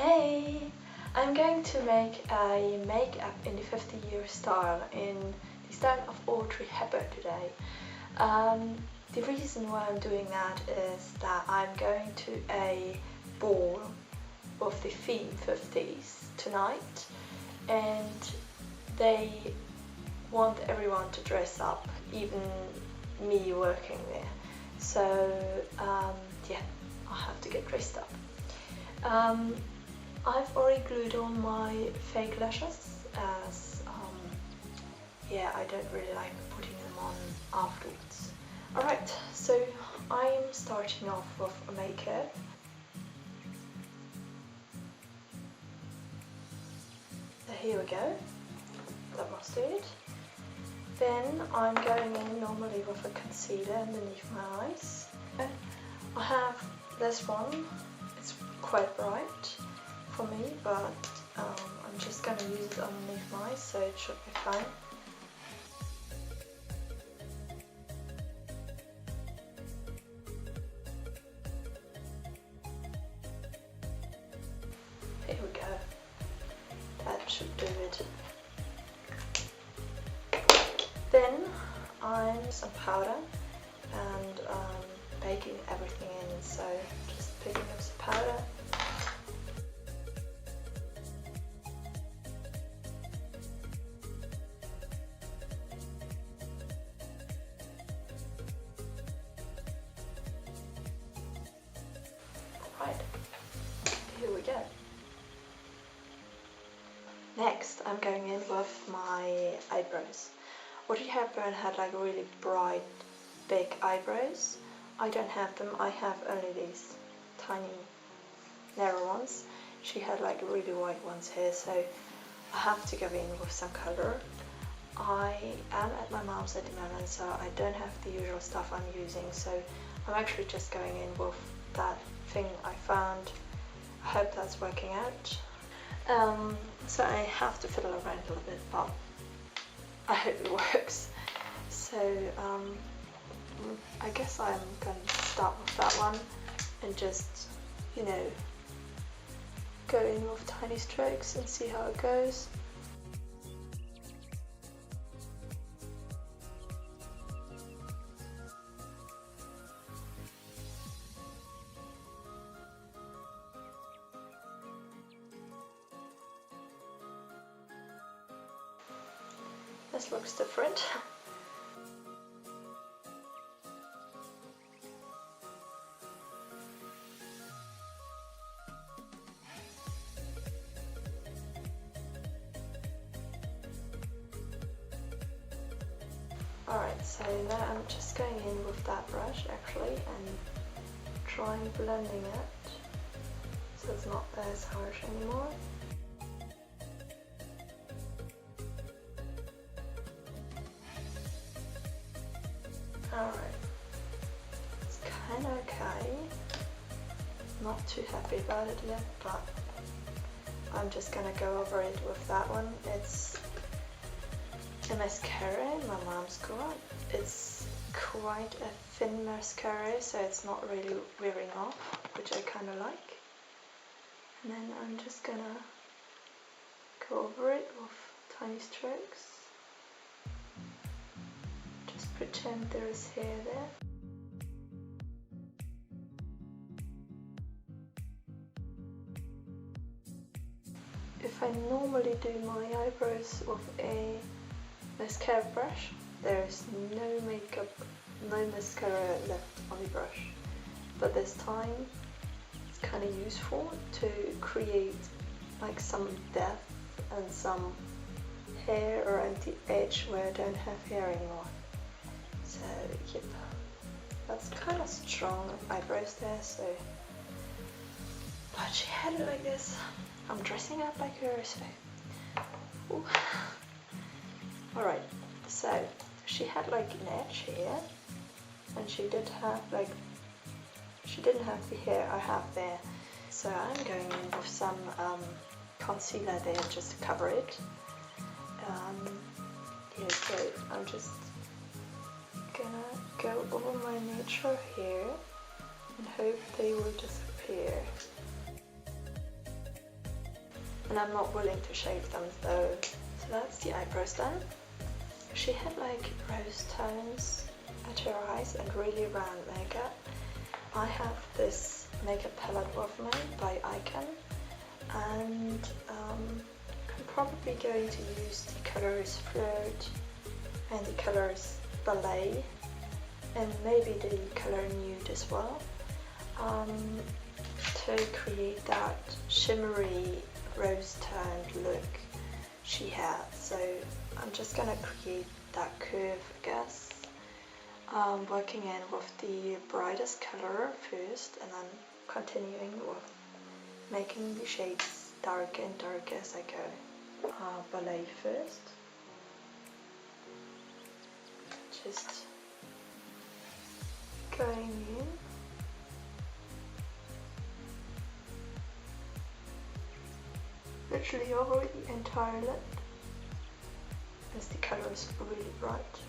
Hey! I'm going to make a makeup in the 50-year style in the style of Audrey Hepburn today. The reason why I'm doing that is that I'm going to a ball of the theme 50s tonight, and they want everyone to dress up, even me working there. So yeah, I have to get dressed up. I've already glued on my fake lashes as yeah, I don't really like putting them on afterwards. Alright, so I'm starting off with a makeup. So here we go, that must do it. Then I'm going in normally with a concealer underneath my eyes. I have this one, it's quite bright for me, but I'm just going to use it underneath my eyes, so it should be fine. Here we go, that should do it. Then I'm some powder and baking everything in, so just picking up some powder. Right, here we go. Next, I'm going in with my eyebrows. Audrey Hepburn had like really bright, big eyebrows. I don't have them, I have only these tiny, narrow ones. She had like really white ones here, so I have to go in with some color. I am at my mom's at the moment, so I don't have the usual stuff I'm using, so I'm actually just going in with that thing I found. I hope that's working out. So I have to fiddle around a little bit, but I hope it works. So I guess I'm going to start with that one and just, you know, go in with tiny strokes and see how it goes. This looks different. Alright, so now I'm just going in with that brush actually and trying blending it so it's not as harsh anymore. Alright, it's kind of okay, not too happy about it yet, but I'm just gonna go over it with that one. It's a mascara in my mom's got. It's quite a thin mascara, so it's not really wearing off, which I kind of like. And then I'm just gonna go over it with tiny strokes. Just pretend there is hair there. If I normally do my eyebrows with a mascara brush, there is no makeup, no mascara left on the brush. But this time it's kind of useful to create like some depth and some hair around the edge where I don't have hair anymore. So yep, that's kind of strong eyebrows there, so, but she had it like this. I'm dressing up like her, so ooh. Alright, so she had like an edge here, and she did have like, she didn't have the hair I have there, so I'm going in with some concealer there just to cover it. Yeah, so I'm just gonna go over my natural hair and hope they will disappear. and I'm not willing to shade them though. So that's the eyebrows done. She had like rose tones at her eyes and really round makeup. I have this makeup palette of mine by Icon, and I'm probably going to use the colors Flirt and the colors Ballet and maybe the color Nude as well, to create that shimmery rose toned look she had. So I'm just gonna create that curve, I guess, working in with the brightest color first and then continuing with making the shades darker and darker as I go. Ballet first, just going in. Literally over the entire lid, as the color is really bright.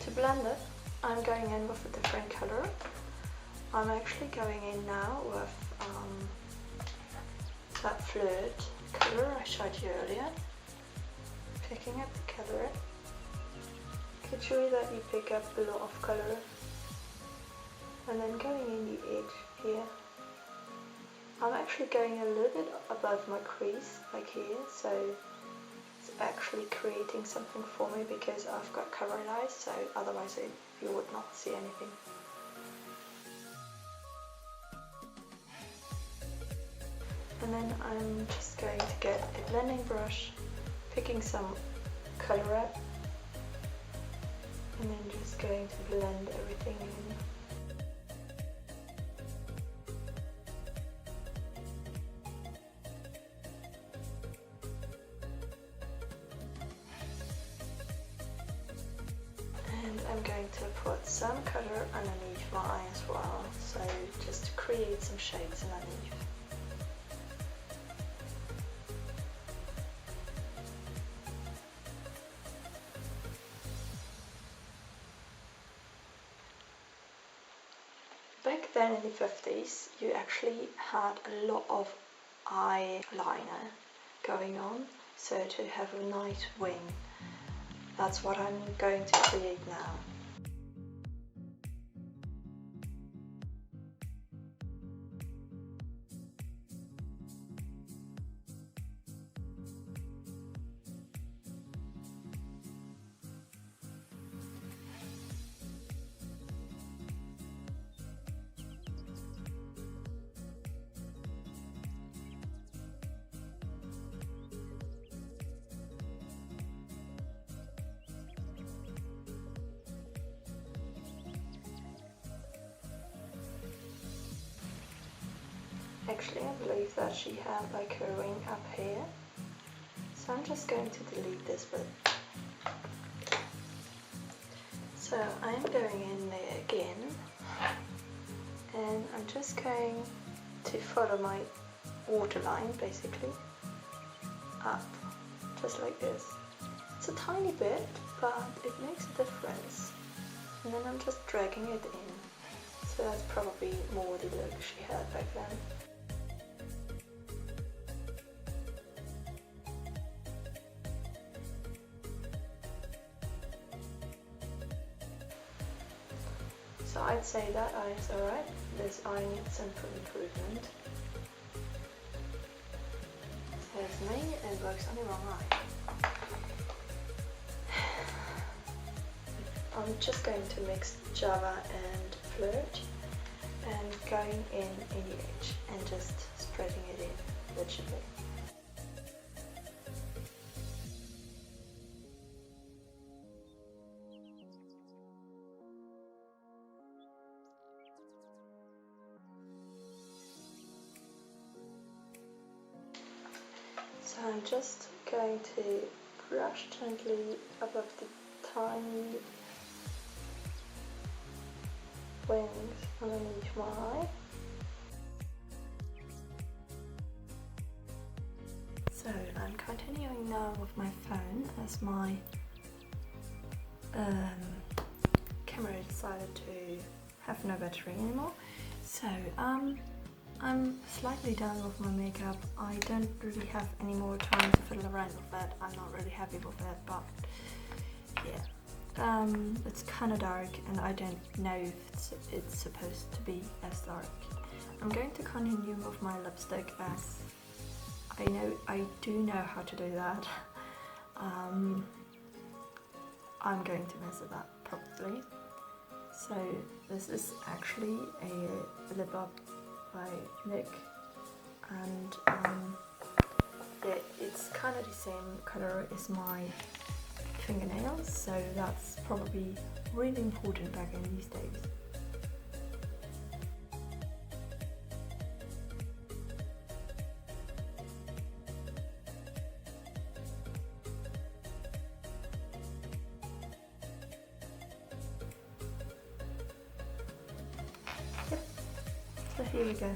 To blend it, I'm going in with a different color. I'm actually going in now with that Flirt color I showed you earlier. Picking up the color. Make sure that you pick up a lot of color. And then going in the edge here. I'm actually going a little bit above my crease, like here, so it's actually creating something for me because I've got covered eyes, so otherwise you would not see anything. And then I'm just going to get a blending brush, picking some color up, and then just going to blend everything in. And I'm going to put some color underneath my eye as well, so just to create some shades underneath. Back then in the 50s, you actually had a lot of eyeliner going on, so to have a nice wing. That's what I'm going to create now. Actually, I believe that she had like her ring up here, so I'm just going to delete this bit. So I'm going in there again, and I'm just going to follow my waterline basically up, just like this. It's a tiny bit, but it makes a difference. And then I'm just dragging it in. So that's probably more the look she had back then. So I'd say that eye is alright. This eye needs some improvement. There's me, and works on the wrong eye. I'm just going to mix Java and Flirt and going in the edge and just spreading it in literally. So I'm just going to brush gently above the tiny wings underneath my eye. So I'm continuing now with my phone as my camera is decided to have no battery anymore. So I'm slightly done with my makeup. I don't really have any more time to fiddle around with that. I'm not really happy with that, but yeah. It's kind of dark and I don't know if it's supposed to be as dark. I'm going to continue with my lipstick as I do know how to do that. I'm going to mess it up probably. So this is actually a lip up by Nick, and it's kind of the same color as my fingernails, so that's probably really important back in these days. So here we go.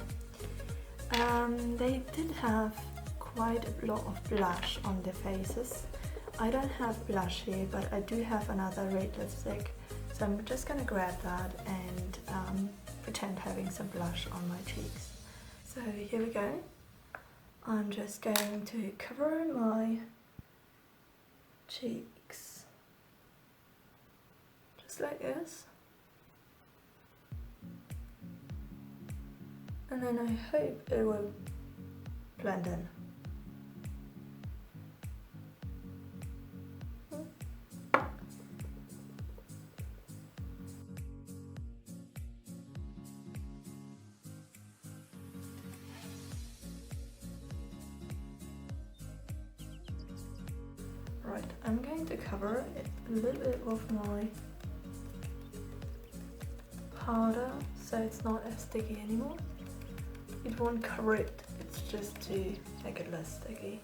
They did have quite a lot of blush on their faces. I don't have blush here, but I do have another red lipstick, so I'm just gonna grab that and pretend having some blush on my cheeks. So here we go. I'm just going to cover my cheeks, just like this. And then I hope it will blend in. Right, I'm going to cover it a little bit with my powder so it's not as sticky anymore. It won't cover it, it's just to make it less sticky.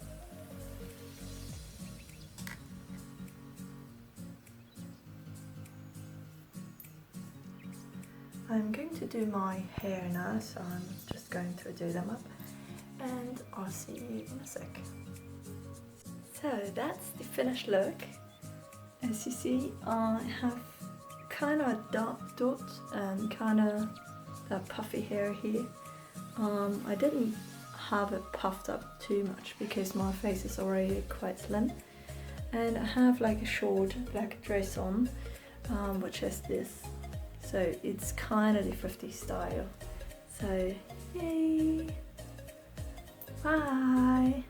I'm going to do my hair now, so I'm just going to do them up and I'll see you in a sec. So that's the finished look. As you see, I have kind of a dark dot and kind of that puffy hair here. I didn't have it puffed up too much because my face is already quite slim, and I have like a short black dress on, which is this, so it's kind of the 50s style. So yay, bye.